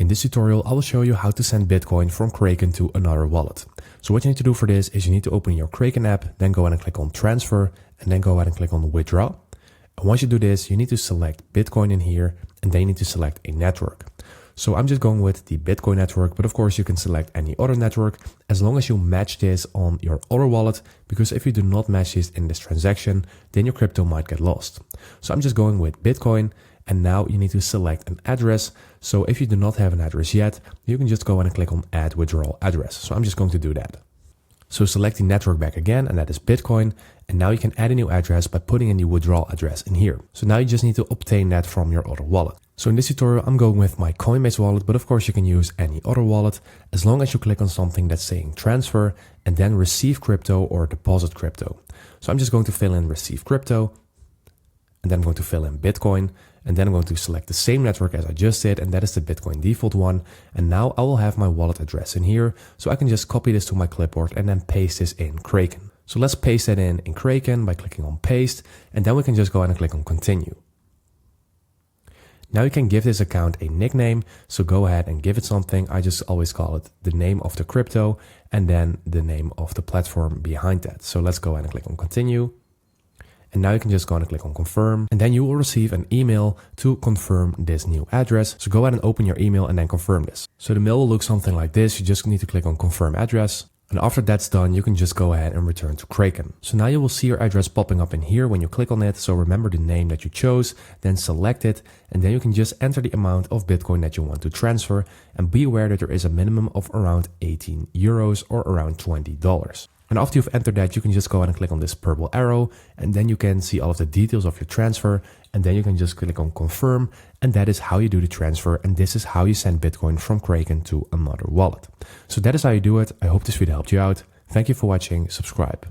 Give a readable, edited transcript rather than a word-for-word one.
In this tutorial, I will show you how to send Bitcoin from Kraken to another wallet. So what you need to do for this is you need to open your Kraken app, then go ahead and click on transfer, and then go ahead and click on withdraw. And once you do this, you need to select Bitcoin in here, and then you need to select a network. So I'm just going with the Bitcoin network, but of course you can select any other network as long as you match this on your other wallet, because if you do not match this in this transaction, then your crypto might get lost. So I'm just going with Bitcoin, and now you need to select an address. So if you do not have an address yet, you can just go ahead and click on add withdrawal address. So I'm just going to do that. So select the network back again, and that is Bitcoin. And now you can add a new address by putting in the withdrawal address in here. So now you just need to obtain that from your other wallet. So in this tutorial, I'm going with my Coinbase wallet, but of course you can use any other wallet as long as you click on something that's saying transfer and then receive crypto or deposit crypto. So I'm just going to fill in receive crypto, and then I'm going to fill in Bitcoin, and then I'm going to select the same network as I just did, and that is the Bitcoin default one. And now I will have my wallet address in here, so I can just copy this to my clipboard and then paste this in Kraken. So let's paste that in Kraken by clicking on paste, and then we can just go ahead and click on continue. Now you can give this account a nickname, so go ahead and give it something. I just always call it the name of the crypto and then the name of the platform behind that. So let's go ahead and click on continue. And now you can just go ahead and click on confirm, and then you will receive an email to confirm this new address. So go ahead and open your email and then confirm this. So the mail will look something like this. You just need to click on confirm address. And after that's done, you can just go ahead and return to Kraken. So now you will see your address popping up in here when you click on it. So remember the name that you chose, then select it, and then you can just enter the amount of Bitcoin that you want to transfer. And be aware that there is a minimum of around 18 euros or around $20. And after you've entered that, you can just go ahead and click on this purple arrow, and then you can see all of the details of your transfer, and then you can just click on confirm, and that is how you do the transfer, and this is how you send Bitcoin from Kraken to another wallet. So that is how you do it. I hope this video helped you out. Thank you for watching. Subscribe.